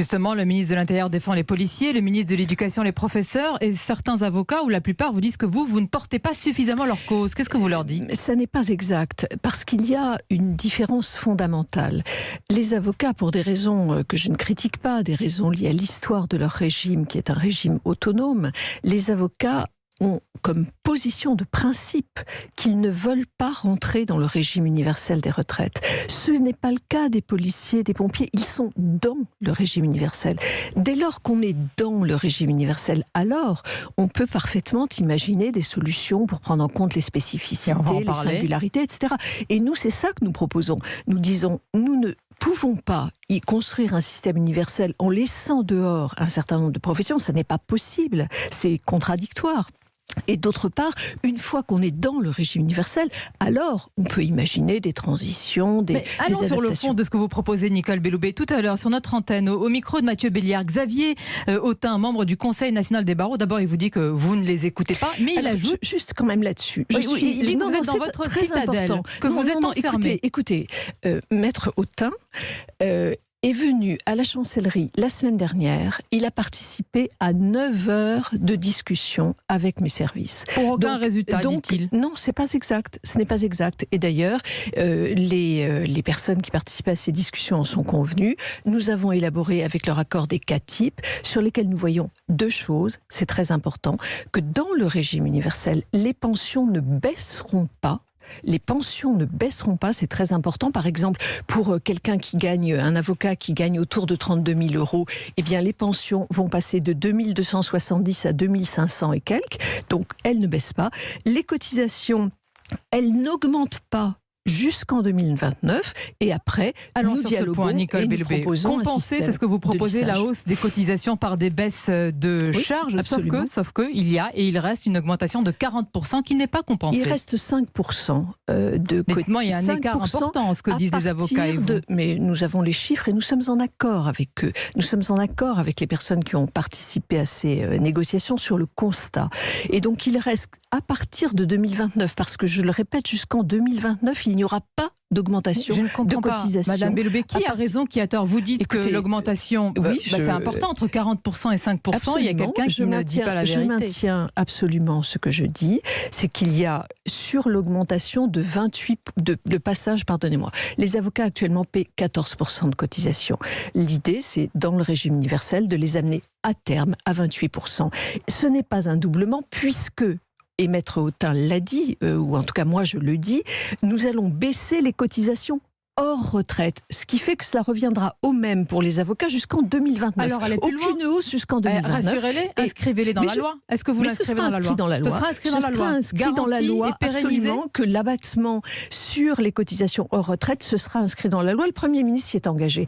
Justement, le ministre de l'Intérieur défend les policiers, le ministre de l'Éducation les professeurs, et certains avocats, ou la plupart, vous disent que vous ne portez pas suffisamment leur cause. Qu'est-ce que vous leur dites? Ça n'est pas exact, parce qu'il y a une différence fondamentale. Les avocats, pour des raisons que je ne critique pas, des raisons liées à l'histoire de leur régime, qui est un régime autonome, les avocats ont comme position de principe qu'ils ne veulent pas rentrer dans le régime universel des retraites. Ce n'est pas le cas des policiers, des pompiers. Ils sont dans le régime universel. Dès lors qu'on est dans le régime universel, alors on peut parfaitement imaginer des solutions pour prendre en compte les spécificités, les singularités, etc. Et nous, c'est ça que nous proposons. Nous disons, nous ne pouvons pas y construire un système universel en laissant dehors un certain nombre de professions. Ça n'est pas possible. C'est contradictoire. Et d'autre part, une fois qu'on est dans le régime universel, alors on peut imaginer des transitions, des adaptations. Allons sur le fond de ce que vous proposez, Nicole Belloubet. Tout à l'heure, sur notre antenne, au micro de Mathieu Béliard, Xavier Autain, membre du Conseil national des barreaux, d'abord il vous dit que vous ne les écoutez pas, mais il ajoute... Juste quand même là-dessus. Il dit que vous êtes dans votre citadelle, que vous êtes enfermé. Écoutez, Maître Autain est venu à la chancellerie la semaine dernière. Il a participé à 9 heures de discussion avec mes services. Pour aucun résultat, dit-il. Non, c'est pas exact. Ce n'est pas exact. Et d'ailleurs, les personnes qui participaient à ces discussions en sont convenues. Nous avons élaboré avec leur accord des cas types sur lesquels nous voyons 2 choses. C'est très important. Que dans le régime universel, les pensions ne baisseront pas. Les pensions ne baisseront pas, c'est très important. Par exemple, pour quelqu'un qui gagne, un avocat qui gagne autour de 32 000 euros, eh bien les pensions vont passer de 2 270 à 2 500 et quelques. Donc, elles ne baissent pas. Les cotisations, elles n'augmentent pas jusqu'en 2029, et après, nous dialoguons et nous proposons compenser, c'est ce que vous proposez, la hausse des cotisations par des baisses de charges, sauf que il y a et il reste une augmentation de 40% qui n'est pas compensée. Il reste 5% de cotisations. Il y a un écart important, ce que disent les avocats et vous. Mais nous avons les chiffres et nous sommes en accord avec eux. Nous sommes en accord avec les personnes qui ont participé à ces négociations sur le constat. Et donc, il reste à partir de 2029, parce que je le répète, jusqu'en 2029, il n'y aura pas d'augmentation de cotisation. Madame Belloubet, qui a raison, qui a tort? Vous dites que l'augmentation, c'est important, entre 40% et 5%, absolument, il y a quelqu'un qui ne dit pas la vérité. Je maintiens absolument ce que je dis, c'est qu'il y a sur l'augmentation de 28, de passage, pardonnez-moi, les avocats actuellement paient 14% de cotisation. L'idée, c'est dans le régime universel de les amener à terme à 28%. Ce n'est pas un doublement, puisque et Maître Autain l'a dit, ou en tout cas moi je le dis, nous allons baisser les cotisations hors retraite, ce qui fait que cela reviendra au même pour les avocats jusqu'en 2029. Alors, allez plus loin. Aucune hausse jusqu'en 2029. Rassurez-les, inscrivez-les dans la loi. Est-ce que vous l'inscrivez dans la loi? Ce sera inscrit dans la loi, absolument, que l'abattement sur les cotisations hors retraite, ce sera inscrit dans la loi. Le Premier ministre s'y est engagé.